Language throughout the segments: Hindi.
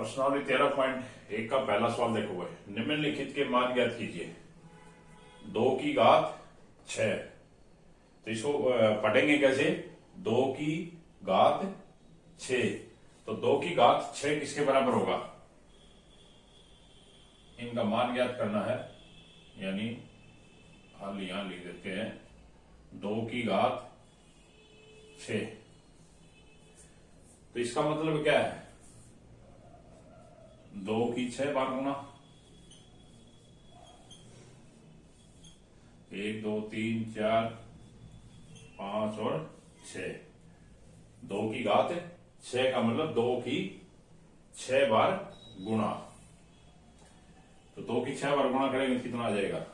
प्रश्नावली 13.1 का पहला सवाल देखो भाई, निम्नलिखित के मान ज्ञात कीजिए। 2 की घात 6, तो इसको पढ़ेंगे कैसे? 2 की घात 6, तो 2 की घात 6 किसके बराबर होगा? इनका मान ज्ञात करना है, यानी हल यहां लिख देते हैं। 2 की घात 6, तो इसका मतलब क्या है? 2 की 6 बार गुना 1 2 3 4 5 और 6। 2 की घात 6 का मतलब 2 की 6 बार गुणा। तो 2 की 6 बार गुणा करेंगे कितना आ जाएगा?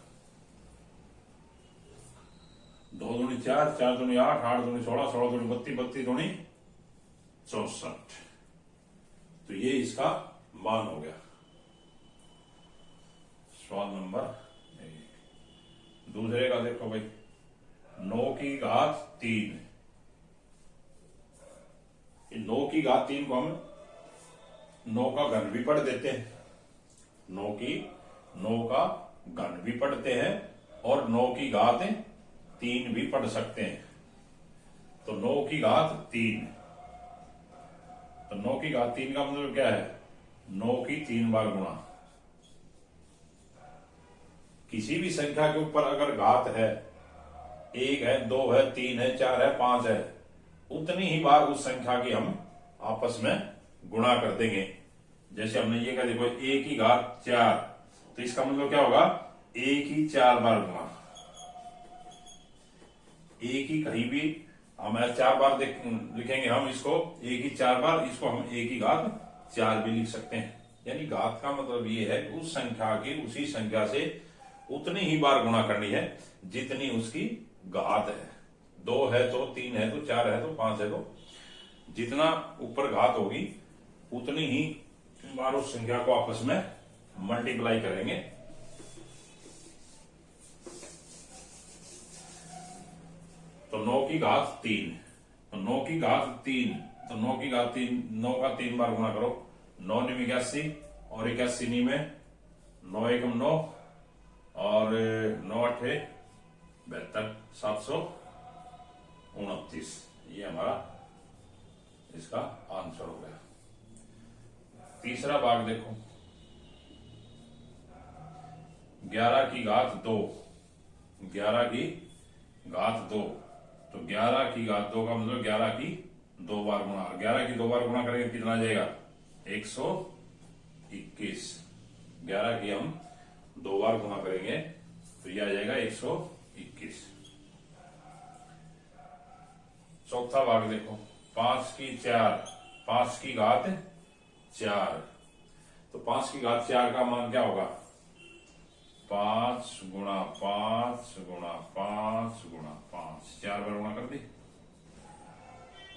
2 दूनी 4, 4 दूनी 8, 8 दूनी 16, 16 दूनी 32, 32 दूनी 64। तो ये इसका मान हो गया। सवाल नंबर 1। दूसरे का देखो भाई, 9 की घात 3। 9 की घात 3 को हम 9 का घन भी पढ़ देते हैं। 9 का घन भी पढ़ते हैं और 9 की घात 3 भी पढ़ सकते हैं। तो 9 की घात 3, तो 9 की घात 3 का मतलब क्या है? 9 की 3 बार गुणा। किसी भी संख्या के ऊपर अगर घात है, 1 है, 2 है, 3 है, 4 है, 5 है, उतनी ही बार उस संख्या की हम आपस में गुणा कर देंगे। जैसे हमने ये कहा, देखो 1 की घात 4, तो इसका मतलब क्या होगा? 1 की 4 बार गुणा। 1 की कहीं भी हम 4 बार लिखेंगे, हम इसको 1 की 4 बार, इसको हम 1 की घात 4 भी लिख सकते हैं। यानी घात का मतलब ये है उस संख्या की उसी संख्या से उतनी ही बार गुणा करनी है जितनी उसकी घात है। 2 है तो 3 है तो 4 है तो 5 है, तो जितना ऊपर घात होगी उतनी ही बार उस संख्या को आपस में मल्टीप्लाई करेंगे। तो 9 की घात 3, तो 9 की घात 3, तो 9 की घात 3, 9 का 3 बार गुणा करो। 9 नी 81 और 81 नी में 9 एकम 9 और 9 अठे 72, 729। ये हमारा इसका आंसर हो गया। तीसरा भाग देखो, 11 की घात 2। 11 की घात 2, तो 11 की घात 2 का मतलब 11 की 2 बार गुणा। 11 की 2 बार गुणा करेंगे कितना आ जाएगा? 121। 11 की हम 2 बार गुणा करेंगे तो यह आ जाएगा 121। चौथा भाग देखो, 5 की 4, 5 की घात 4, तो 5 की घात 4 का मान क्या होगा? 5 गुणा 5 गुणा 5 गुणा 5, 4 बार गुणा कर दी।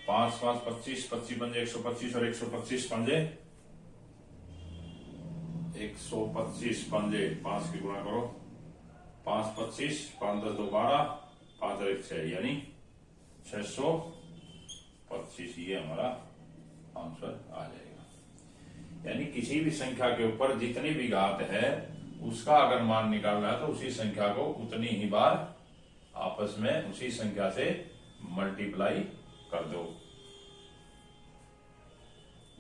5 5 25, 25 पंजे 125 और 125 पंजे 125 पंजे 5 की गुणा करो। 5 25, 5 10 2 12, 5 और 1 6, यानी 625। ये हमारा आंसर आ जाएगा। यानी किसी भी संख्या के ऊपर जितनी भी घात है उसका अगर मान निकालना है तो उसी संख्या को उतनी ही बार आपस में उसी संख्या से मल्टीप्लाई कर दो,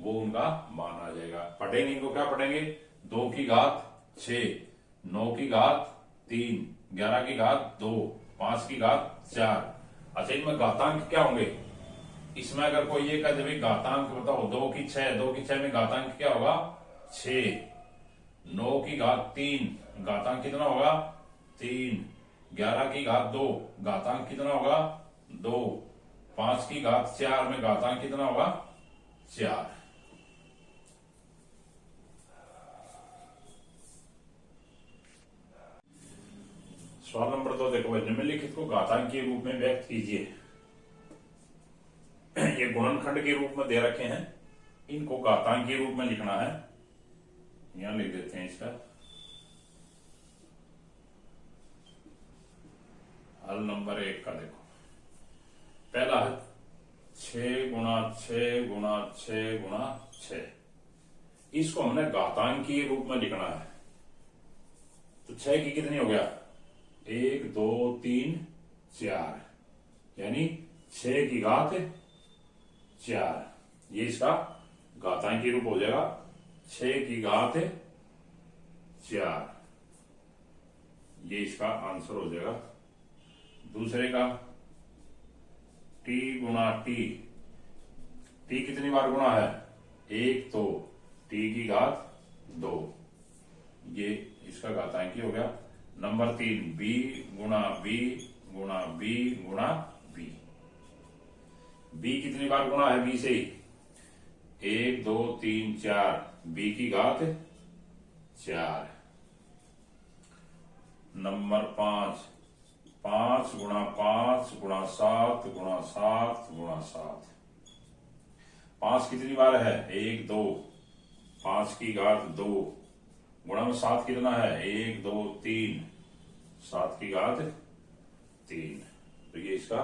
वो उनका मान आ जाएगा। पढ़ेंगे इनको क्या पढ़ेंगे? 2 की घात 6, 9 की घात 3, 11 की घात 2, 5 की घात 4। अच्छा, इनमें घातांक क्या होंगे? इसमें अगर कोई ये कहे भाई घातांक बताओ, 2 की 6, 2 की 6 में घातांक क्या होगा? 6। 9 की घात 3, घातांक कितना होगा? 3। 11 की घात 2, घातांक कितना होगा? 2। 5 की घात 4 में घातांक कितना होगा? 4। सवाल नंबर 2 देखो, निम्नलिखित को घातांकीय रूप में व्यक्त कीजिए। ये गुणनखंड के रूप में दे रखे हैं, इनको घातांकीय रूप में लिखना है। यहां लिख देते हैं इसका हल नंबर 1 का। देखो पहला है 6 गुणा 6 गुणा 6 गुणा 6। इसको हमने घातांकीय रूप में लिखना है। तो 6 की कितनी हो गया, 1 2 3 4, यानी 6 की घात 4, ये इसका घातांकीय रूप हो जाएगा। 6 की घात 4, ये इसका आंसर हो जाएगा। दूसरे का t गुणा टी, टी कितनी बार गुणा है, 1 तो t की घात 2, ये इसका घातांकी हो गया। नंबर 3 b गुणा b गुणा b गुणा b, b कितनी बार गुणा है b से, 1 2 3 4, b की घात 4। नंबर 5 5 गुणा 5 गुणा 7 गुणा 7 गुणा 7, 5 कितनी बार है, 1 2, 5 की घात 2 गुणा में 7 कितना है, 1 2 3, 7 की घात 3, तो ये इसका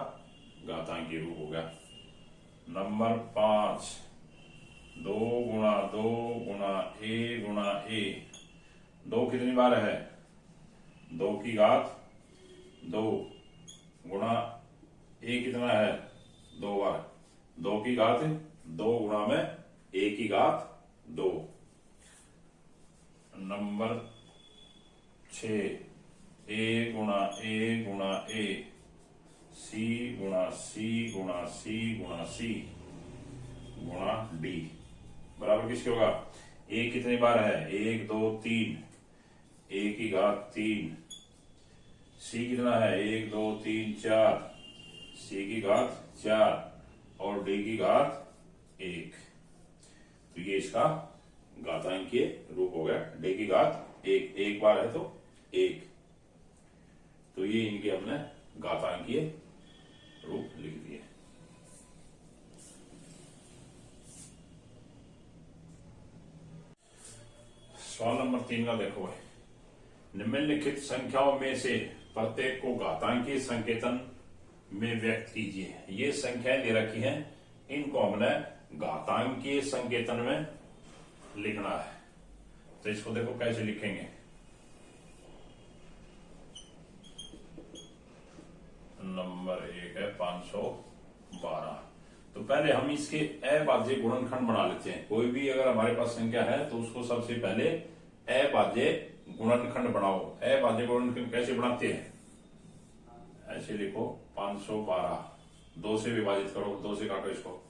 घातांकीय रूप हो गया। नंबर 5 2 गुणा 2 गुणा a गुणा a, 2 कितनी बार है, 2 की घात 2 गुणा a कितना है, 2 बार, 2 की घात 2 गुणा में a की घात 2। नंबर 6 a गुणा a गुणा a, c गुणा c गुणा c गुणा c गुणा d, बराबर किसके होगा, a कितनी बार है, 1 2 3, a की घात 3, c कितना है, 1 2 3 4, c की घात 4 और d की घात 1, तो ये इसका घातांकीय रूप हो गया। d की घात 1, एक बार है तो 1, तो ये इनके हमने घातांकीय रूप लिख दिए। सवाल नंबर 3 का देखो है, निम्नलिखित संख्याओं में से प्रत्येक को घातांकीय संकेतन में व्यक्त कीजिए। ये संख्याएं दे रखी हैं, इनको हमने घातांकीय संकेतन में लिखना है। तो इसको देखो कैसे लिखेंगे। नंबर 1 है 512, तो पहले हम इसके अभाज्य गुणनखंड बना लेते हैं। कोई भी अगर हमारे पास संख्या है तो उसको सबसे पहले अभाज्य गुणनखंड बनाओ। अभाज्य गुणनखंड कैसे बनाते हैं, ऐसे लिखो 512, 2 से विभाजित करो, 2 से काटो, इसको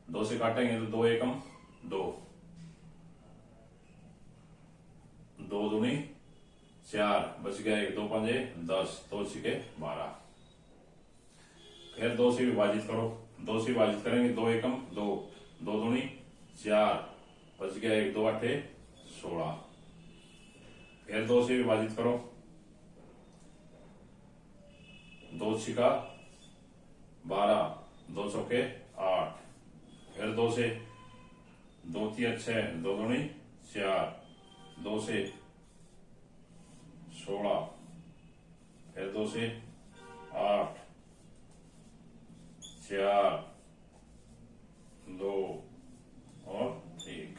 2 से काटेंगे तो 2 एकम 2, 2 दूनी 4, बच गया 1, 2 पंजे 10, 2 छिके 12। फिर 2 से विभाजित करो, 2 से विभाजित करेंगे 2 एकम 2, 2 दूनी 4, बच गया 1, 2 8 16। फिर 2 से विभाजित करो, 2 छिका 12, 2 चौके 8। फिर 2 से 2 3 6, 2 दूनी 4, 2 से 16, फिर 2 से 8, 4 2 और 1।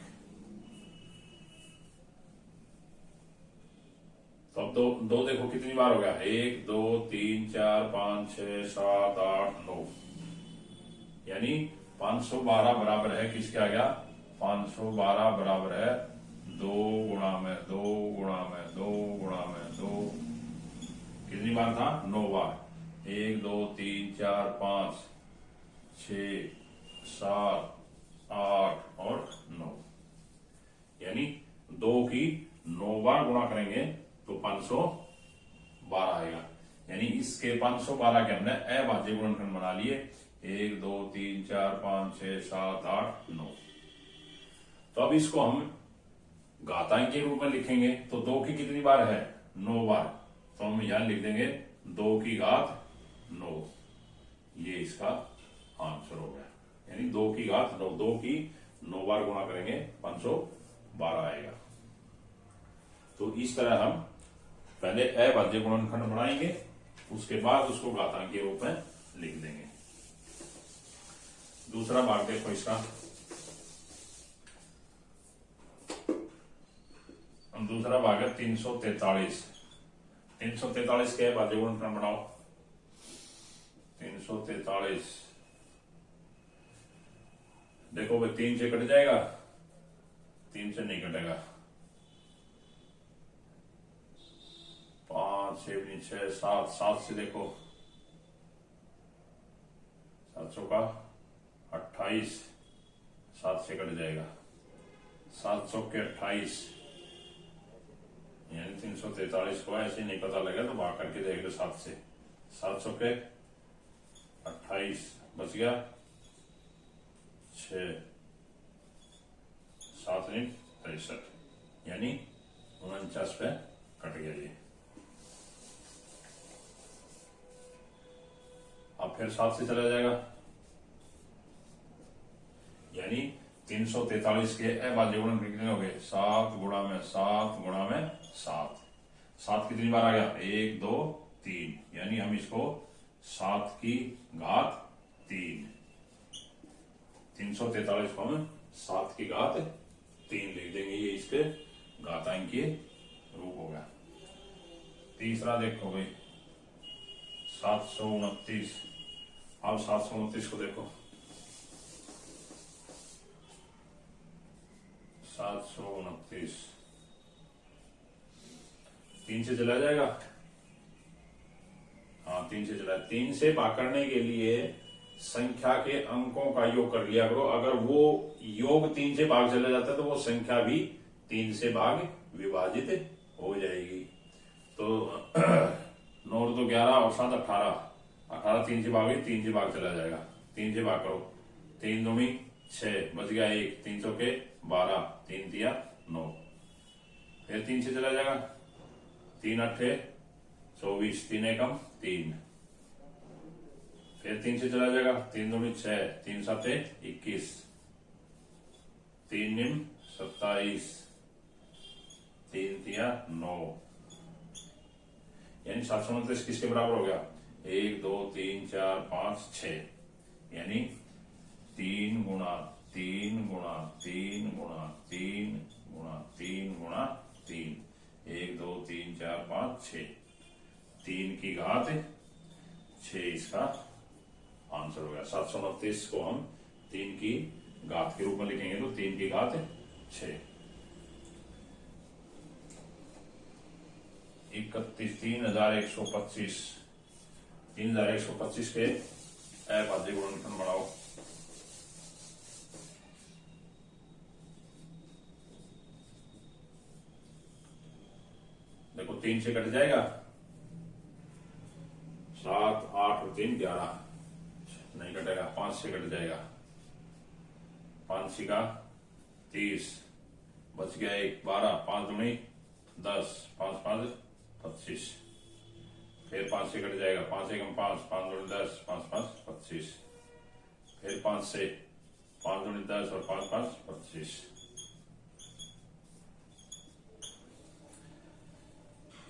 तो अब दो देखो कितनी बार हो गया, 1 2 3 4 5 6 7 8 9, यानी 512 बराबर है किसके आ गया, 512 बराबर है 2 गुणा में 2 गुणा में 2 गुणा में 2, कितनी बार था, 9 बार। 1 2 3 4 5 6 7 8 और 9, यानी 2 की 9 बार गुणा करेंगे तो 512 आएगा। यानी इसके 512 के हमने अभाज्य गुणनखंड बना लिए, 1 2 3 4 5 6 7 8 9। तो अब इसको हम घातांकीय रूप में लिखेंगे, तो 2 की कितनी बार है, 9 बार, तो हम यहां लिख देंगे 2 की घात 9, ये इसका आंसर हो गया। यानी 2 की घात 9, 2 की 9 बार गुणा करेंगे 512 आएगा। तो इस तरह हम पहले अभाज्य गुणनखंड बनाएंगे, उसके बाद उसको घातांकीय रूप में लिख देंगे। दूसरा भाग देखो इसका, दूसरा भाग है 343। 343 के बाद गुणनफल बनाओ। 343 देखो भाई 3 से कट जाएगा, 3 से नहीं कटेगा। 5 6 6 7 7 से देखो 700 का 28, 7 से कट जाएगा। 700 के 28 यानी 343 को ऐसे नहीं पता लगा तो भाग करके देख लो 7 से। 700 के 28 बच गया 6, 7 नहीं 63 यानी 49 पे कट गया ये। अब फिर 7 से चला जाएगा यानी 343 के अभाज्य गुणन कितने हो गए? 7 गुणा में 7 गुणा में 7। 7 कितनी बार आ गया? 1 2 3 यानी हम इसको 7 की घात 3। 343 को हम 7 की घात 3 लिख देंगे, ये इसके घातांकीय रूप हो गया। तीसरा देखो भाई 729। अब 729 को देखो 729 3 से चला जाएगा। हाँ 3 से चला। 3 से भाग करने के लिए संख्या के अंकों का योग कर लिया करो। अगर वो योग 3 से भाग चला जाता है तो वो संख्या भी 3 से भाग विभाजित हो जाएगी। तो 9 तो 11 और 7 18। 18 3 से भाग 3 से भाग चला जाएगा। 3 से भाग करो 3 दूनी 6 बच गया 1। 300 के 12 3 दिया 9। फिर 3 से चला जाएगा 3 8 24 3 एकम 3। फिर 3 से चला जाएगा 3 दूनी 6 3 7 21 3 निम 27 3 दिया 9 यानी 729 किसके बराबर हो गया? 1 2 3 4 5 6 यानी 3 गुणा 3 गुणा 3 गुणा 3 गुणा 3 गुणा 3 1 2 3 4 5 6 3 की घात 6 इसका आंसर हो गया। 729 को हम 3 की घात के रूप में लिखेंगे तो 3 की घात 6। 31 3125 3125 के अभाज्य गुणनफल बढ़ाओ। देखो 3 से कट जाएगा 7 8 और 3 11 नहीं कटेगा। 5 से कट जाएगा 5 का 30 बच गया 1 12 5 दूनी 10 5 5 25। फिर 5 से कट जाएगा 5 एकम 5 5 दूनी 10 5 5 25। फिर 5 से 5 दूनी 10 और 5 5 25।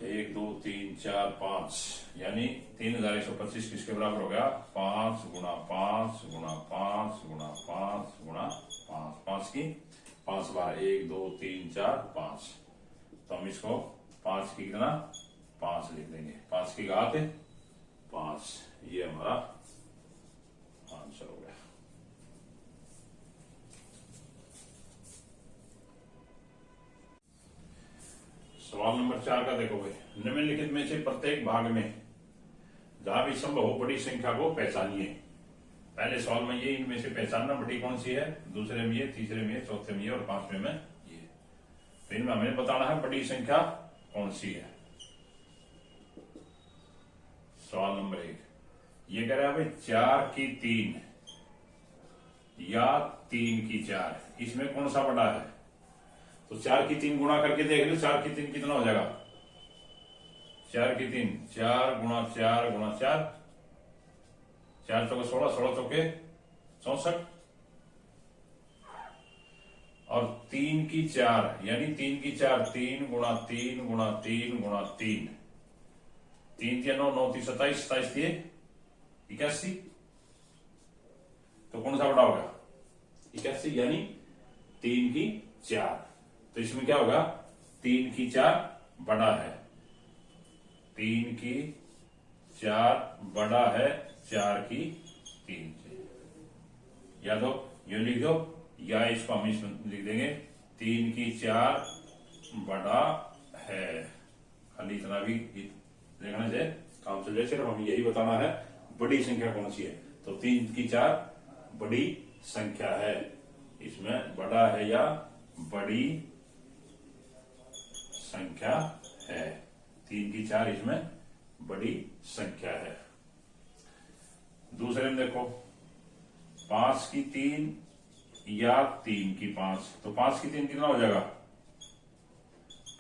1 2 3 4 5 यानी 3125 किसके बराबर हो गया? 5 गुणा 5 गुणा 5 गुणा 5 गुणा 5। 5 की 5 बार 1 2 3 4 5। तो हम इसको 5 की कितना 5 लिख देंगे। 5 की घात 5 ये हमारा आंसर हो गया। सवाल नंबर 4 का देखो भाई, निम्नलिखित में से प्रत्येक भाग में जहां भी संभव हो बड़ी संख्या को पहचानिए। पहले सवाल में ये इनमें से पहचानना बड़ी कौन सी है, दूसरे में ये, तीसरे में ये, चौथे में ये और पांचवें में ये। तो इनमें हमें बताना है बड़ी संख्या कौन सी है। सवाल नंबर 1 ये कह रहा है भाई 4 की 3 या 3 की 4, इसमें कौन सा बड़ा है? तो 4 की 3 गुणा करके देख लो। 4 की 3 कितना हो जाएगा? 4 की 3 4 गुणा 4 गुणा 4 4 चौके 16 16 चौके 64 और 3 की 4 यानी 3 की 4 3 गुणा 3 गुणा 3 गुणा 3 3 दिया 9 9 3 27 27 दिए 81। तो कौन सा बड़ा होगा? 81 यानी 3 की 4। तो इसमें क्या होगा 3 की 4 बड़ा है, 3 की 4 बड़ा है 4 की 3 से। या तो यूं लिख दो या इसको हम इसमें लिख देंगे 3 की 4 बड़ा है। खाली इतना भी देखना चाहिए, काम चल जाए। सिर्फ हमें यही बताना है बड़ी संख्या कौन सी है। तो 3 की 4 बड़ी संख्या है, इसमें बड़ा है या बड़ी संख्या है। 3 की 4 इसमें बड़ी संख्या है। दूसरे में देखो 5 की 3 या 3 की 5। तो 5 की 3 कितना हो जाएगा?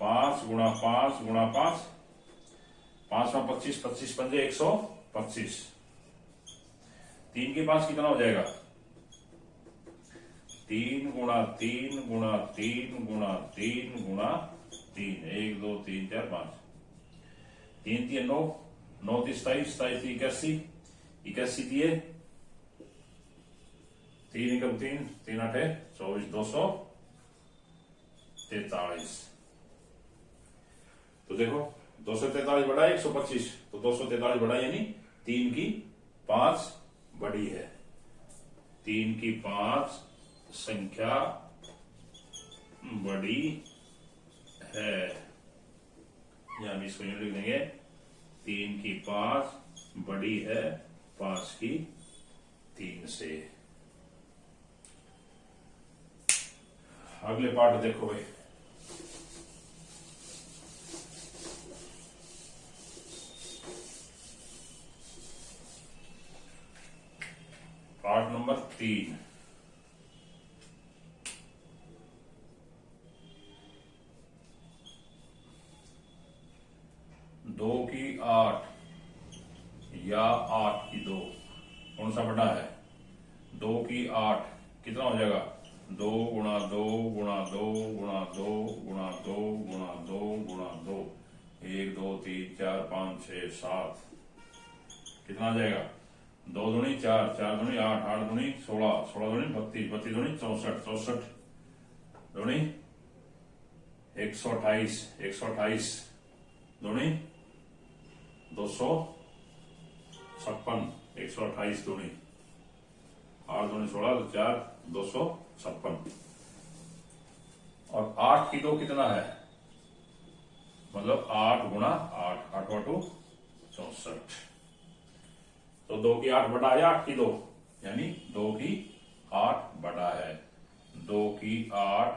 5 गुणा 5 गुणा 5, 5 में 25, 25 पंजे 125। 3 की 5 कितना हो जाएगा? 3 गुणा 3 गुणा 3 गुणा 3 गुणा 3, 1 2 3 4 5, 3 3 9, 9 3 27, 27 81, 81 दिए 3 एकम 3, 3 8 24, 243। तो देखो 243 बड़ा है 125, तो 243 बड़ा यानी 3 की 5 बड़ी है। 3 की 5 संख्या बड़ी है, या हम इसको यूं लिख देंगे 3 की 5 बड़ी है 5 की 3 से। अगले पार्ट देखो भाई, पार्ट नंबर 3। 2 की 8 या 8 की 2 कौन सा बड़ा है? 2 की 8 कितना हो जाएगा? 2 गुणा 2 गुणा 2 गुणा 2 गुणा 2 गुणा 2 गुणा 2, 1 2 3 4 5 6 7, कितना आ जाएगा? 2 दूनी 4, 4 दूनी 8, 8 दूनी 16, 16 दूनी 32, 32 दूनी 64, 64 दूनी 128, 128 दूनी 256, 128 दूनी 8 दूनी 16, 4 256। और 8 की 2 कितना है? मतलब 8 गुणा 8, 8 बटू 64। तो 2 की 8 बड़ा है 8 की 2, यानी 2 की 8 बड़ा है। 2 की 8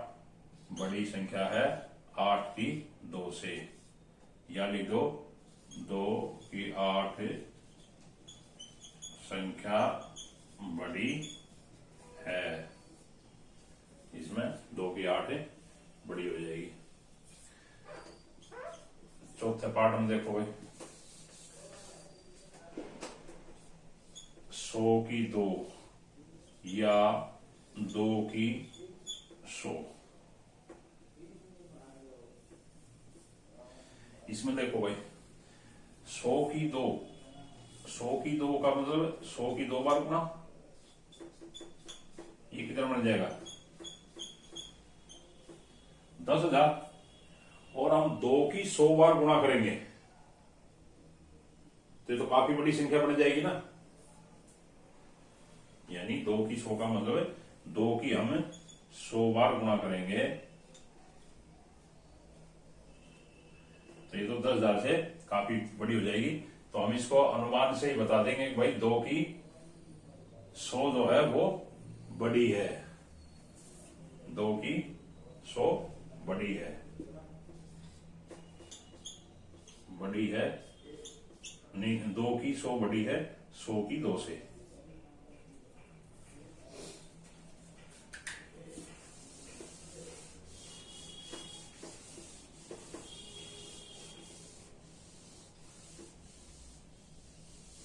बड़ी संख्या है 8 की 2 से, या लिख दो 2 की 8 संख्या बड़ी है। इसमें 2 की 8 बड़ी हो जाएगी। चौथे पार्ट में देखो भाई, 100 की 2 या 2 की 100। इसमें देखो भाई 100 की 2, 100 की 2 का मतलब 100 की 2 बार गुना, ये कितना बन जाएगा? 10,000। और हम 2 की 100 बार गुणा करेंगे तो ये तो काफी बड़ी संख्या बन जाएगी ना। यानी 2 की 100 का मतलब है 2 की हम 100 बार गुणा करेंगे तो ये तो 10,000 से काफी बड़ी हो जाएगी। तो हम इसको अनुमान से ही बता देंगे कि भाई 2 की 100 जो है वो बड़ी है। 2 की 100 बड़ी है, बड़ी है नहीं, 2 की 100 बड़ी है 100 की 2 से।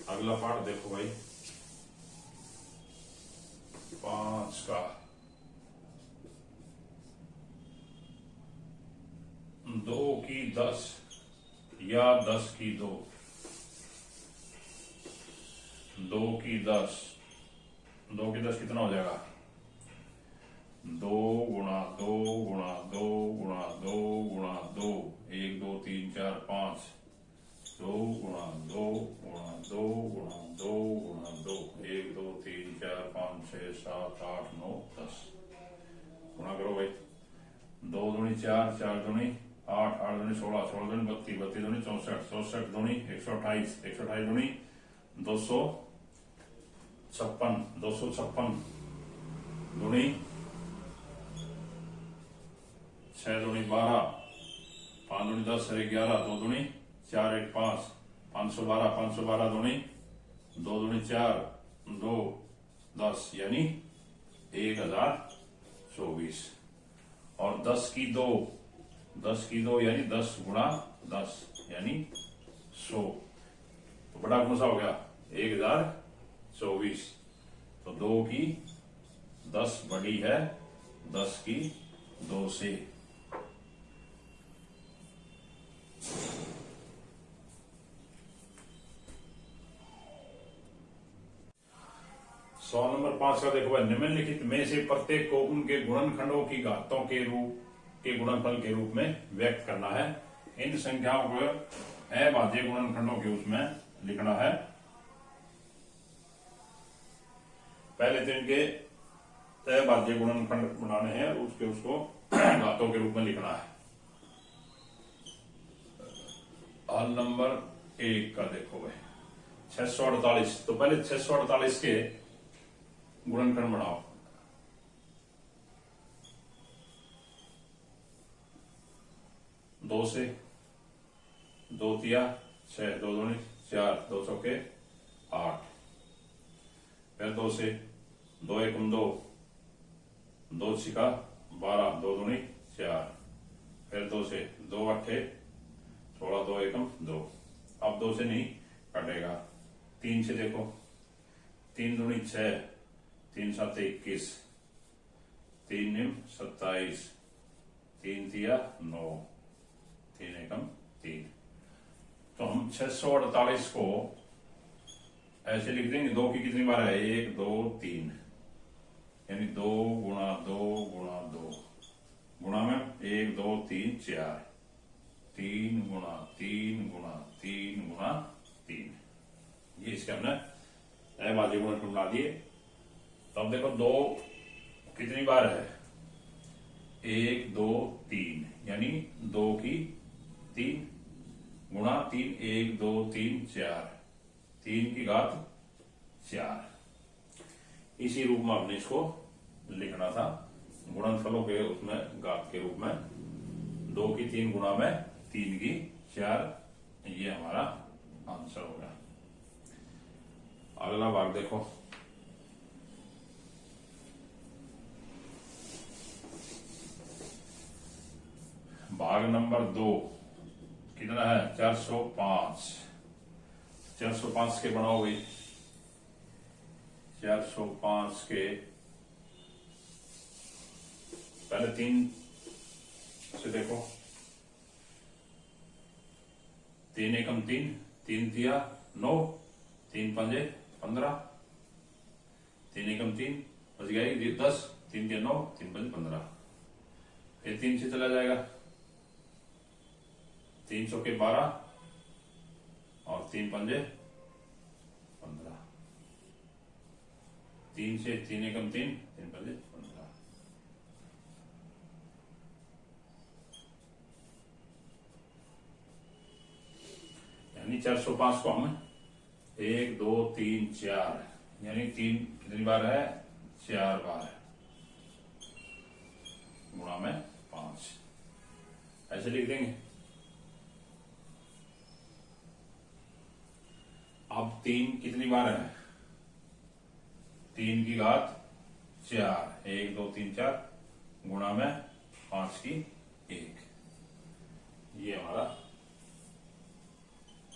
अगला पार्ट देखो भाई 5 का। 2 की 10 या 10 की 2, 2 की 10, 2 की 10 कितना हो जाएगा? दो गुणा दो गुणा दो गुणा दो गुणा दो, 1 2 3 4 5, दो गुणा दो गुणा दो गुणा दो गुणा दो, 1 2 3 4 5 6 7 8 9 10। गुणा करो भाई, 2 दूनी 4, 4 दूनी 8, 8 दूनी 16, 16 दूनी 32, 32 दूनी 64, 64 दूनी 128, 128 दूनी 256, 256 दूनी 6 दूनी 12, 5 दूनी 10, 11, 2 दूनी 4 1 5, 512, 512 दूनी 2 दूनी 4, 2 10 यानी 1024। और 10 की 2, 10 की 2 यानी 10 गुणा 10 यानी 100। तो बड़ा कौन सा हो गया 1024। तो 2 की 10 बड़ी है 10 की 2 से। सवाल नंबर 5 का देखो, निम्नलिखित में से प्रत्येक को उनके गुणनखंडों की घातों के गुणनफल के रूप में व्यक्त करना है। इन संख्याओं को अभाज्य गुणनखंडों के उसमें लिखना है। पहले तो इनके अभाज्य गुणनखंड बनाने हैं, उसको घातों के रूप में लिखना है। हल नंबर 1 का देखो भाई, 648। तो पहले 648 के गुणनखंड बनाओ। 2 से 2 तिया 6, 2 दूनी 4, 2 चौके 8, फिर 2 से 2 एकम 2, 2 छिका 12, 2 दूनी 4, फिर 2 से 2 अट्ठे 16, 2 एकम 2। अब 2 से नहीं कटेगा। 3 से देखो, 3 दूनी 6, 3 7 21, 3 निम 27, 3 तिया 9, 3 एकम 3। तो हम 648 को ऐसे लिख देंगे। 2 की कितनी बार है 1 2 3, यानी 2 गुणा 2 गुणा 2 गुणा में 1 2 3 4, 3 गुणा 3 गुणा 3 गुणा 3। ये इसके हमने अभाज्य गुणनखंड बना दिए। तो अब देखो 2 कितनी बार है 1 2 3, यानी 2 की 3 गुणा 3, 1 2 3 4, 3 की घात 4। इसी रूप में हमने इसको लिखना था, गुणनफलों के उसमें घात के रूप में। 2 की 3 गुणा में 3 की 4, ये हमारा आंसर हो गया। अगला भाग देखो, भाग नंबर 2 कितना है 405। 405 के बनाओगे, 405 के पहले 3 से देखो, 3 एकम 3, 3 तिया 9, 3 पंजे 15, 3 एकम 3 बच गया 10, 3 तिया 9, 3 पंजे 15। फिर 3 से चला जाएगा, 3 चौके 12 और 3 पंजे 15, 3 से 3 एकम 3, 3 पंजे 15। यानी 405 को हम 1 2 3 4, यानी 3 कितनी बार है 4 बार है, गुणा में 5 ऐसे लिख देंगे। अब 3 कितनी बार है 3 की घात 4, 1 2 3 4 गुणा में 5 की 1। ये हमारा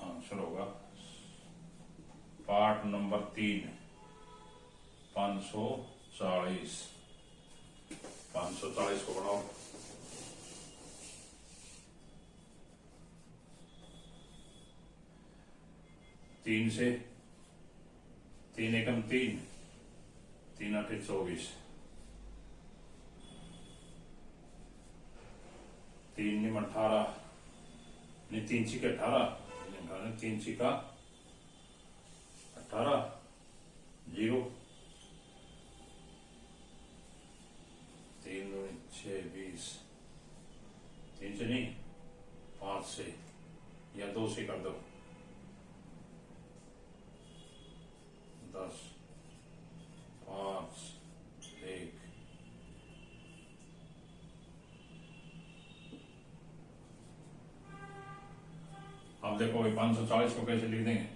आंसर होगा। Part number 3 540। 540 को बनाओ। तीन से 3 एकम 3, 3 8 24, तीन निम 18 नहीं, 3 छिके 18, 3 छिका 18, 0, 3 दूनी 6 20, 3 से नहीं 5 से या 2 से कर दो, 10, 5, 1, अब देखो 540 को कैसे लिख देंगे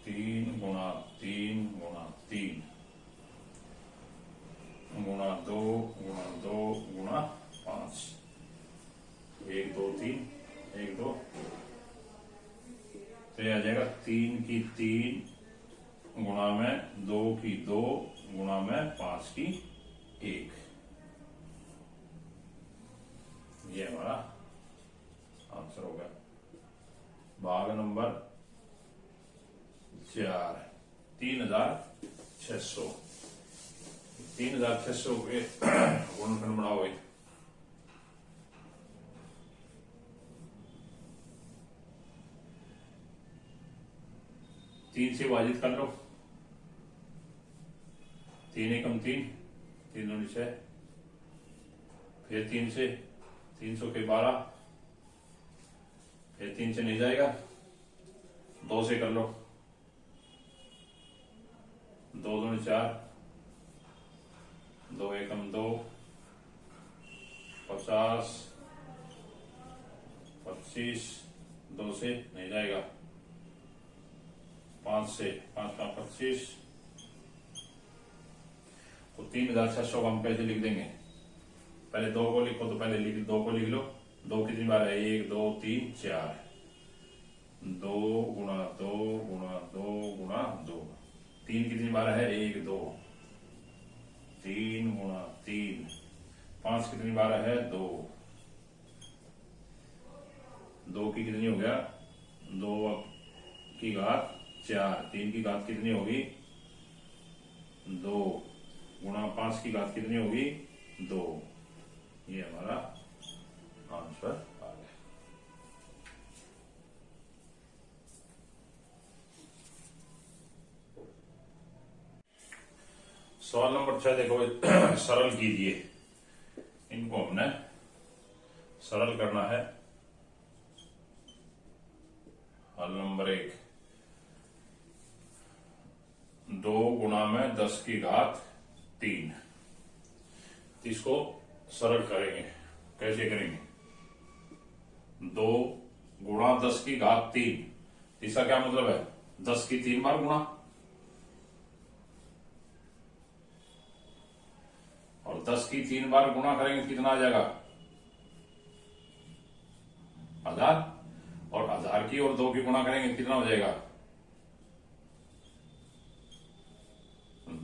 3 गुणा 3 गुणा 3 गुणा 2 गुणा 2 गुणा 5, 1 2 3 1 2, तो ये आ जाएगा 3 की 3 गुणा में 2 की 2 गुणा में 5 की 1, ये हमारा आंसर हो गया। भाग नंबर 4, 3600, 3600 के गुणनखंड बनाओ भाई। तीन से विभाजित कर लो, 3 एकम 3, 3 दूनी 6, फिर 3 से 300 के 12, फिर 3 से नहीं जाएगा, 2 से कर लो, 2 दूनी 4, 2 एकम 2, 50, 25, 2 से नहीं जाएगा, 5 से 5 5 25, तो 3600 को हम कैसे लिख देंगे, पहले 2 को लिखो, तो पहले 2 को लिख लो, 2 कितनी बार है 1 2 3 4, 2 गुणा 2 गुणा 2 गुणा 2, 3 कितनी बार है 1 2, 3 गुणा 3, 5 कितनी बार है 2, 2 की कितनी हो गया 2 की घात 4, 3 की घात कितनी होगी 2 गुणा 5 की घात कितनी होगी 2, ये हमारा आंसर आ गया। सवाल नंबर 6 देखो सरल कीजिए, इनको हमने सरल करना है। हल नंबर 1, 2 गुणा में 10 की घात 3, इसको सरल करेंगे, कैसे करेंगे 2 गुणा 10 की घात 3, इसका क्या मतलब है 10 की 3 बार गुणा, और 10 की 3 बार गुणा करेंगे कितना आ जाएगा 1000, और 1000 की और 2 की गुणा करेंगे कितना हो जाएगा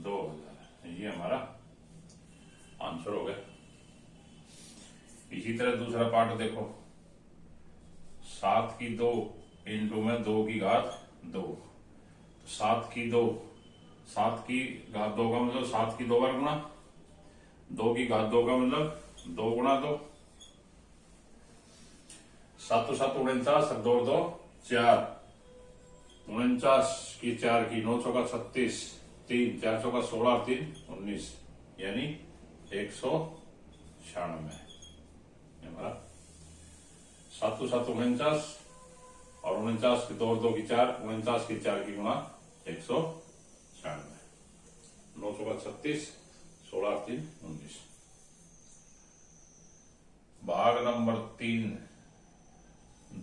2000, ये हमारा आंसर हो गया। इसी तरह दूसरा पार्ट देखो, 7 की 2 इंटू में 2 की घात 2, 7 की 2, 7 की घात 2 का मतलब 7 की 2 बार गुणा, 2 की घात 2 का मतलब 2 गुणा 2, 7 7 49, 2 2 4, 49 की 4 की 9 चौका 36, 3 4 चौका 16, 3 19, यानी 196, हमारा 7 7 49 और 49 की 2 2 की 4, 49 की 4 की गुणा 196, 9 चौका 36, 16 3 19। भाग नंबर 3,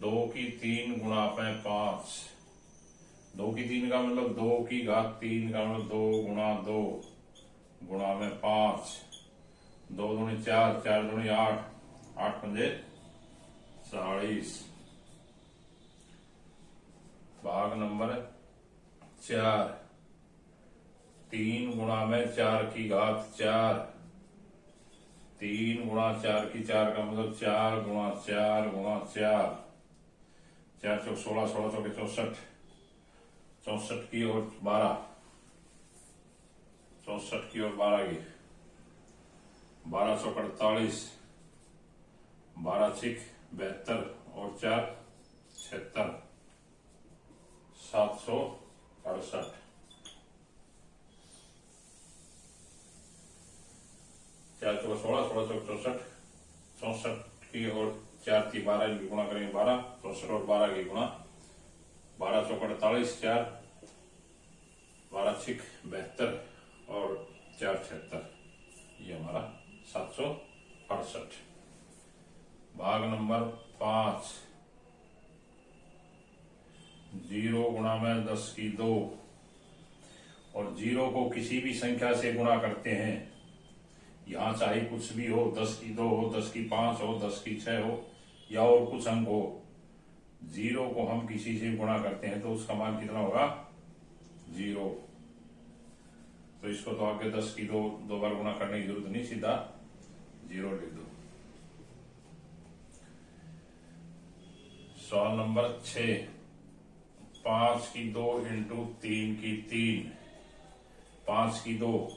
2 की 3 गुणा में 5, 2 की 3 का मतलब 2 की घात 3 का मतलब 2 गुणा 2 गुणा में 5, 2 दूनी 4, 4 दूनी 8, 8 पंजे 40। भाग नंबर 4, 3 गुणा में 4 की घात 4, 3 गुणा 4 की 4 का मतलब 4 गुणा 4 गुणा 4, 4 चौक 16, 16 चौके 64, 64 की और 12, 64 की और 12 की, 12 चौक 48, 12 छिक 72 और 4 76, 768। 4 चौका 16, 16 चौक 64, 64 की और 4 की 12 की गुणा करेंगे 12, 64 और 12 की गुणा 12 चौक 48, 4 12 छिक 72 और 4 76, ये हमारा 768। भाग नंबर 5, 0 गुणा में 10 की 2 और 0 को किसी भी संख्या से गुणा करते हैं, यहां चाहे कुछ भी हो, 10 की 2 हो, 10 की 5 हो, 10 की 6 हो या और कुछ अंक हो, 0 को हम किसी से गुणा करते हैं तो उसका मान कितना होगा 0। तो इसको तो आगे 10 की 2 बार गुणा करने की जरूरत नहीं, सीधा 0 लिख दो। सवाल नंबर 6, 5 की 2 इंटू 3 की 3, 5 की 2,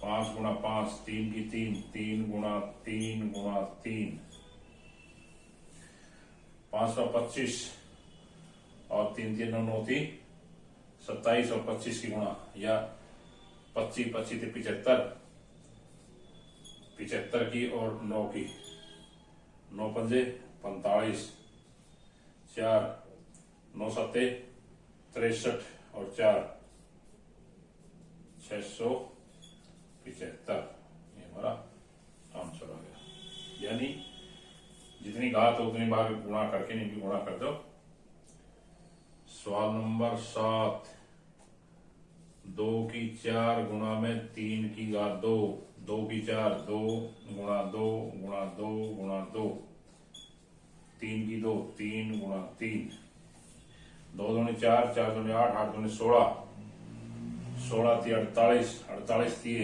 5 गुणा 5, 3 की 3, 3 गुणा 3 गुणा 3, 5 का 25 और 3 3 9 थी 27 और 25 की गुणा, या 25 25 थे 75, 75 की और 9 की, 9 पंजे 45, 4 9 सत्ते 63 और 4 675, ये हमारा आंसर आ गया। यानी जितनी घात हो उतनी बार गुणा करके नहीं भी गुणा कर दो। सवाल नंबर 7, 2 की 4 गुणा में 3 की घात 2, 2 की 4, 2 गुणा 2 गुणा 2 गुणा 2, 3 की 2, 3 गुणा 3, 2 दूनी 4, 4 दूनी 8, 8 दूनी 16, 16 थी 48, 48 थी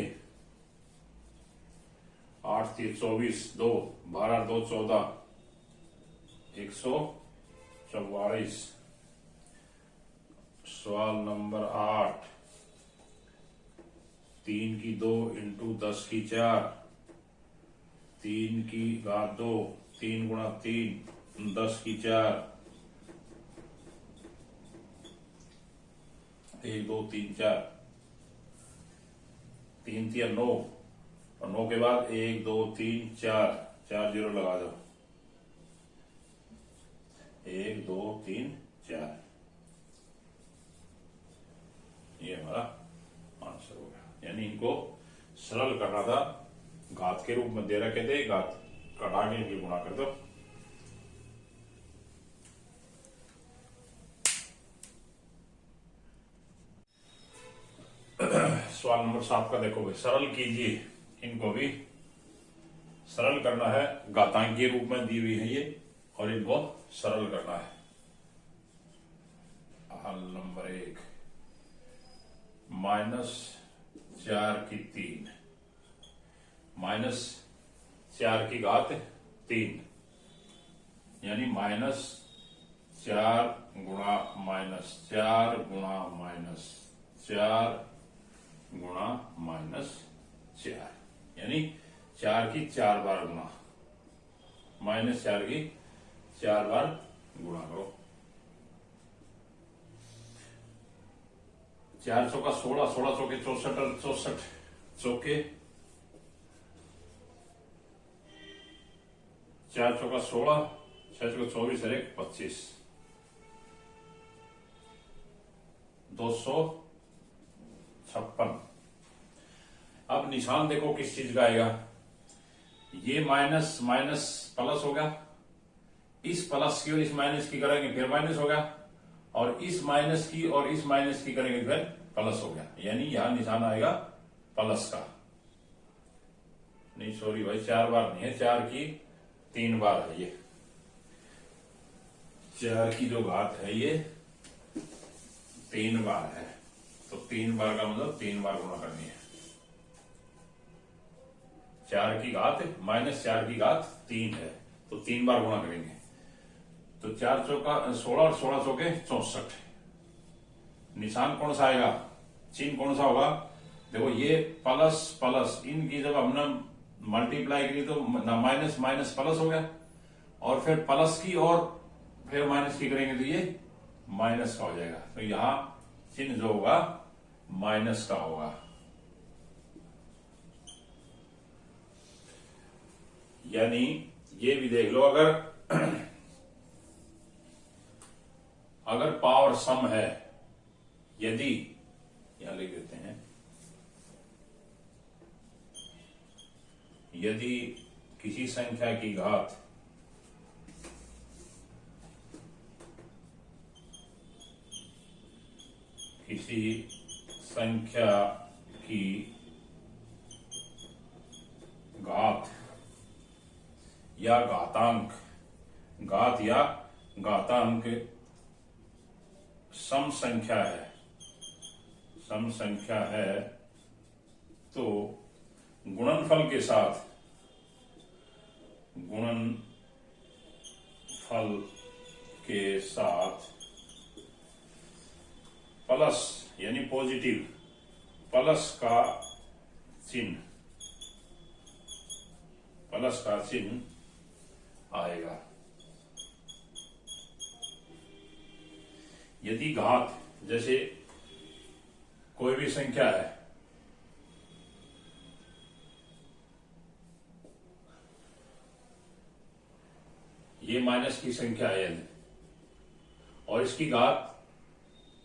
8 थी 24, 2 12 2 14, 144। सवाल नंबर 8, 3 की 2 इंटू 10 की 4, 3 की घात 2, 3 गुणा 3, 10 की 4, 1 2 3 4, 3 3 9 और 9 के बाद 1 2 3 4, 4 0 लगा दो, 1 2 3 4, ये हमारा आंसर हो गया। यानी इनको सरल करना था, घात के रूप में दे रखे थे, घात कटा के इनकी गुणा कर दो। सवाल नंबर 7 का देखो भाई, सरल कीजिए, इनको भी सरल करना है, घातांकीय रूप में दी हुई है ये और इनको सरल करना है। हल नंबर 1, -4 की 3, -4 की घात 3, यानी -4 गुणा -4 गुणा -4 गुणा -4, यानी 4 की 4 बार गुणा, -4 की 4 बार गुणा करो। 4 चौका 16, 16 चौके 64 और 64 चौके, 4 चौका 16, 6 चौका 24 और 1 25, 256। अब निशान देखो किस चीज का आएगा, ये माइनस माइनस प्लस होगा, इस प्लस की और इस माइनस की करेंगे फिर माइनस होगा, और इस माइनस की और इस माइनस की करेंगे फिर प्लस हो गया, यानी यहां निशान आएगा प्लस का। नहीं सॉरी भाई, 4 बार नहीं है, 4 की 3 बार है ये, 4 की जो घात है ये 3 बार है, तो 3 बार का मतलब 3 बार गुणा करनी है। 4 की घात -4 की घात 3 है, तो 3 बार गुणा करेंगे, तो 4 चौका 16 और 16 चौके 64। निशान कौन सा आएगा, चिन्ह कौन सा होगा, देखो ये प्लस प्लस, इनकी जब हमने मल्टीप्लाई करिए तो माइनस माइनस प्लस हो गया, और फिर प्लस की और फिर माइनस की करेंगे तो ये माइनस का हो जाएगा। तो यहां चिन्ह जो होगा माइनस का होगा। यानी ये भी देख लो, अगर पावर सम है, यदि यहां लिख देते हैं, यदि किसी संख्या की घात किसी संख्या की घात या घातांक, घात या घातांक सम संख्या है, तो गुणनफल के साथ प्लस यानी पॉजिटिव प्लस का चिन्ह आएगा। यदि घात, जैसे कोई भी संख्या है, ये माइनस की संख्या है यदि, और इसकी घात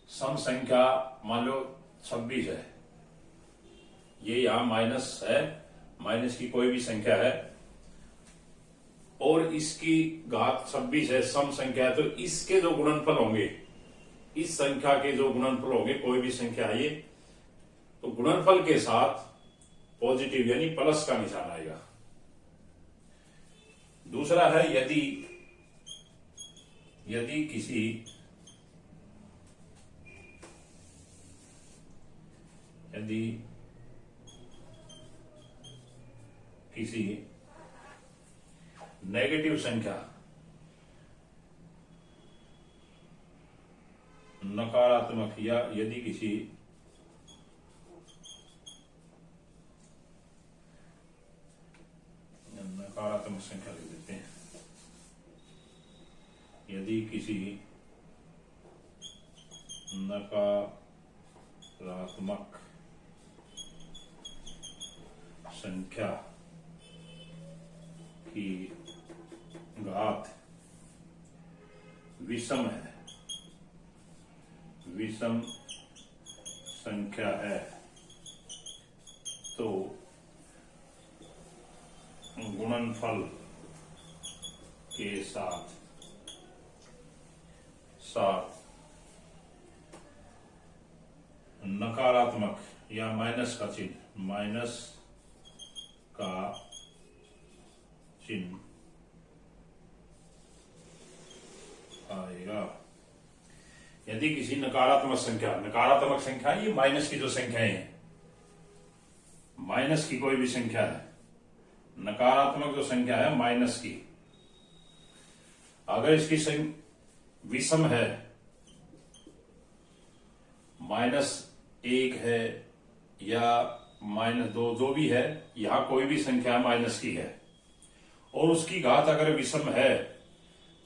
सम संख्या मान लो 26 है, ये यहां माइनस है, माइनस की कोई भी संख्या है और इसकी घात 26 है, सम संख्या है, तो इसके जो गुणनफल होंगे, इस संख्या के जो गुणनफल होंगे, कोई भी संख्या है ये, तो गुणनफल के साथ पॉजिटिव यानी प्लस का निशान आएगा। दूसरा है यदि किसी नेगेटिव संख्या, नकारात्मक, या यदि किसी नकारात्मक संख्या लिख देते हैं, यदि किसी नकारात्मक संख्या की घात विषम संख्या है, तो गुणनफल के साथ नकारात्मक या माइनस का चिन्ह आएगा। यदि किसी नकारात्मक संख्या, ये माइनस की जो संख्याएं हैं, माइनस की कोई भी संख्या है, नकारात्मक जो संख्या है माइनस की, अगर इसकी विषम है, -1 है या -2, जो भी है, यहां कोई भी संख्या माइनस की है और उसकी घात अगर विषम है,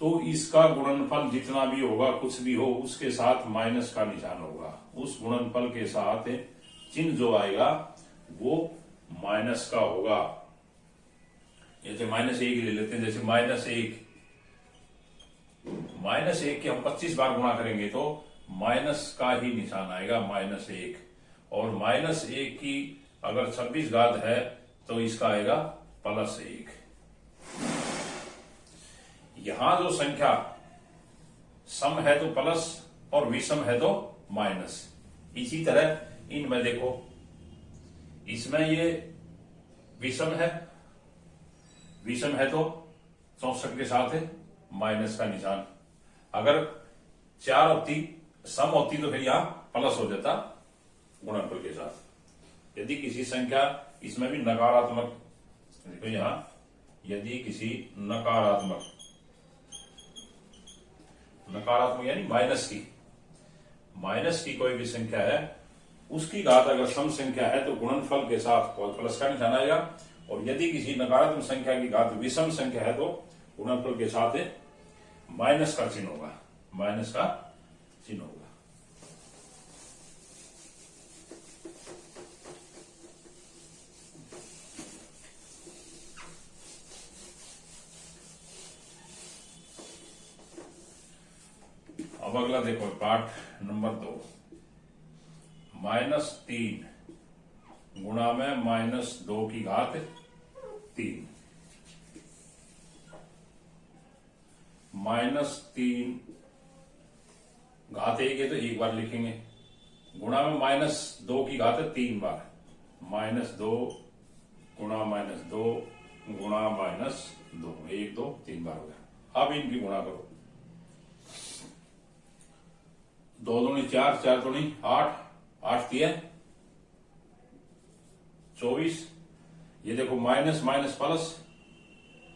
तो इसका गुणनफल जितना भी होगा, कुछ भी हो, उसके साथ माइनस का निशान होगा। उस गुणनफल के साथ चिन्ह जो आएगा वो माइनस का होगा। जैसे -1 ले लेते हैं, जैसे -1 के हम 25 बार गुणा करेंगे तो माइनस का ही निशान आएगा, -1, और -1 की अगर 26 घात है तो इसका आएगा +1। यहां जो संख्या सम है तो प्लस और विषम है तो माइनस। इसी तरह इनमें देखो, इसमें ये विषम है तो 64 के साथ है माइनस का निशान। अगर 4 होती, सम होती, तो फिर यहां प्लस हो जाता गुणनफल के साथ। यदि किसी संख्या, इसमें भी नकारात्मक, देखो यहां, यदि किसी नकारात्मक यानी माइनस की कोई भी संख्या है, उसकी घात अगर सम संख्या है तो गुणनफल के साथ प्लस का निशान आएगा, और यदि किसी नकारात्मक संख्या की घात विषम संख्या है तो गुणनफल के साथ माइनस का चिन्ह होगा, माइनस का चिन्ह होगा। अब अगला देखो पाठ नंबर 2, -3 गुणा में -2 की घात 3, -3 घात 1 है तो एक बार लिखेंगे, गुणा में -2 की घात 3 बार, -2 गुणा -2 गुणा -2, 1 2 3 बार हो गया। अब इनकी गुणा करो, 2 दूनी 4, 4 दूनी 8, 8 दिया 24। ये देखो माइनस माइनस प्लस,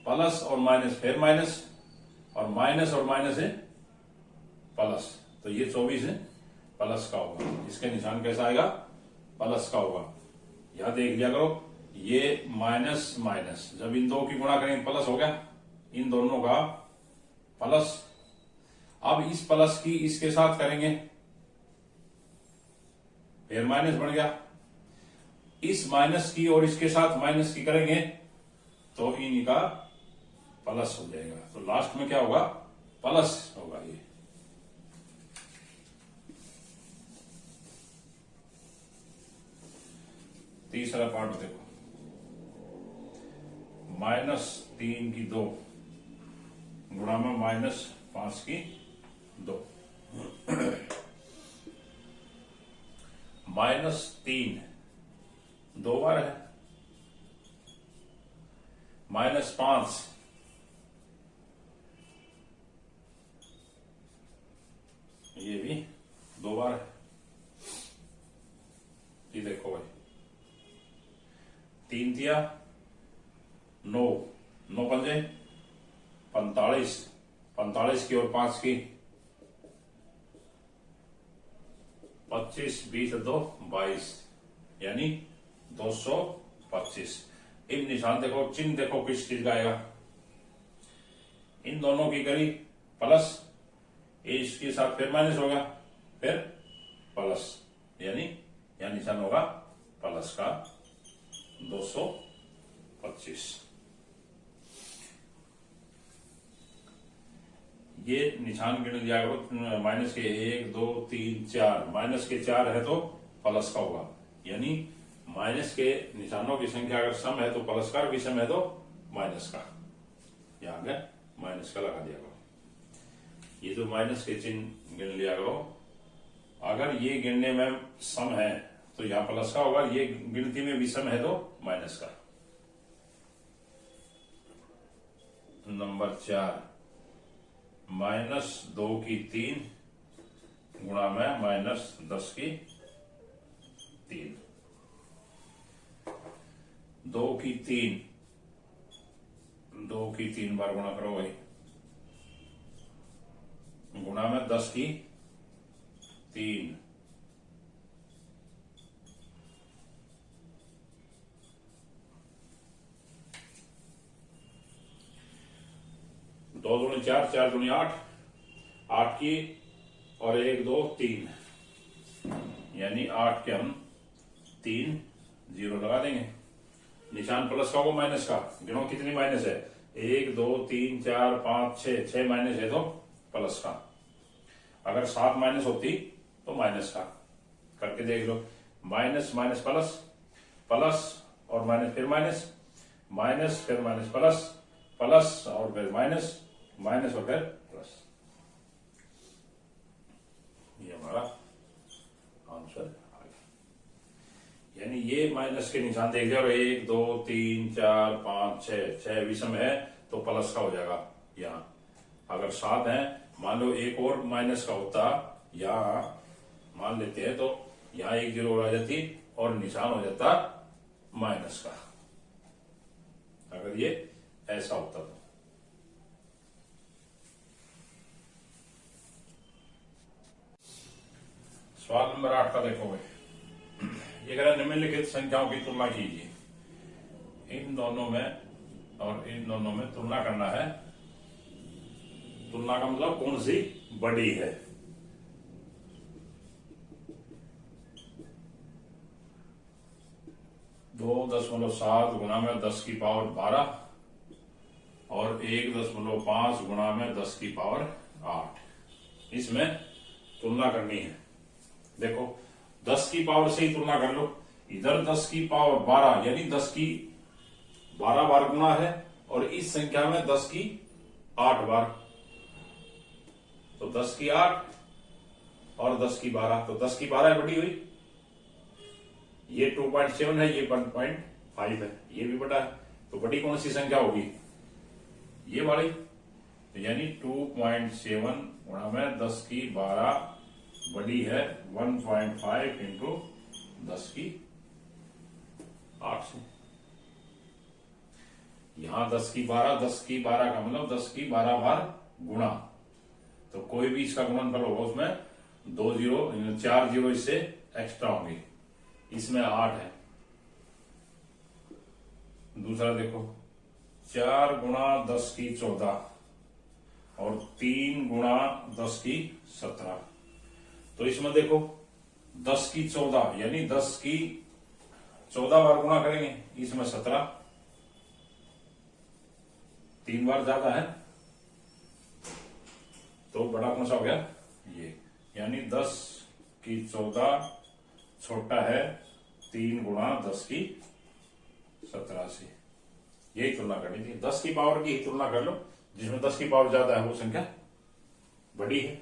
प्लस और माइनस फिर माइनस, और माइनस है प्लस, तो ये 24 है प्लस का होगा। इसका निशान कैसा आएगा? प्लस का होगा। यहां देख लिया करो, ये माइनस माइनस जब इन दो की गुणा करेंगे प्लस हो गया, इन दोनों का प्लस। अब इस प्लस की इसके साथ करेंगे फिर माइनस बन गया, इस माइनस की और इसके साथ माइनस की करेंगे तो इनका प्लस हो जाएगा। तो लास्ट में क्या होगा? प्लस होगा। ये तीसरा पार्ट देखो, -3 की 2 गुणा में -5 की 2, -3 2 बार है, -5 ये भी 2 बार है। ये देखो भाई, 3 दिया 9, 9 पंजे 45, 45 की और 5 की 25, 20 2 22, यानी 225। इन निशान देखो, चिन्ह देखो किस चीज का आएगा। इन दोनों की करी प्लस, इसके साथ फिर माइनस होगा, फिर प्लस, यानी यह निशान होगा प्लस का 225। ये निशान गिन लिया करो, माइनस के 1 2 3 4, माइनस के 4 है तो प्लस का होगा, यानी माइनस के निशानों की संख्या अगर सम है तो प्लस का, विषम है तो माइनस का। यहां गया माइनस का लगा दिया करो। ये जो माइनस के चिन्ह गिन लिया करो, अगर ये गिनने में सम है तो यहां प्लस का होगा, ये गिनती में विषम है तो माइनस का। नंबर 4, -2 की 3 गुणा में -10 की 3, 2 की 3, 2 की 3 बार गुणा करो भाई, गुणा में 10 की 3, 2 दूनी 4, 4 दूनी 8, 8 की और 1 2 3, यानी 8 के हम 3 0 लगा देंगे। निशान प्लस का होगा माइनस का, गिनो कितनी माइनस है? 1 2 3 4 5 6, 6 माइनस है तो प्लस का। अगर 7 माइनस होती तो माइनस का। करके देख लो, माइनस माइनस प्लस, प्लस और माइनस फिर माइनस, माइनस फिर माइनस प्लस, प्लस और फिर माइनस, माइनस और फिर प्लस। ये हमारा आंसर आ गया। यानी ये माइनस के निशान देख लिया, 1 2 3 4 5 6, 6 विषम है तो प्लस का हो जाएगा यहाँ। अगर 7 है, मान लो एक और माइनस का होता, यहाँ मान लेते हैं तो यहाँ 1 0 आ जाती और निशान हो जाता माइनस का, अगर ये ऐसा होता तो। सवाल नंबर 8 का देखो भाई, ये कह रहा निम्नलिखित संख्याओं की तुलना कीजिए। इन दोनों में और इन दोनों में तुलना करना है। तुलना का मतलब कौन सी बड़ी है। दो 0.7 गुणा में 10 की पावर 12 और 1.5 गुणा में 10 की पावर 8। इसमें तुलना करनी है। देखो 10 की पावर से ही तुलना कर लो। इधर 10 की पावर 12 यानी 10 की 12 बार गुणा है और इस संख्या में 10 की 8 बार, तो 10 की 8 और 10 की 12, तो 10 की 12 बड़ी हुई। ये 2.7 है, ये 1.5 है, ये भी बड़ा है। तो बड़ी कौन सी संख्या होगी, ये वाली। तो यानी 2.7 गुणा में 10 की 12 बड़ी है 1.5 इंटू 10 की 8 से। यहां 10 की 12 का मतलब 10 की 12 बार गुणा, तो कोई भी इसका गुणनफल होगा उसमें 2 जीरो 4 जीरो इससे एक्स्ट्रा होंगे। इसमें 8 है। दूसरा देखो 4 गुणा 10 की 14 और 3 गुणा 10 की 17। तो इसमें देखो 10 की 14 यानी 10 की 14 बार गुणा करेंगे, इसमें 17 3 बार ज्यादा है, तो बड़ा कौन सा हो गया ये। यानी 10 की 14 छोटा है 3 गुणा 10 की 17 से। यही तुलना करनी थी। 10 की पावर की ही तुलना कर लो, जिसमें 10 की पावर ज्यादा है वो संख्या बड़ी है।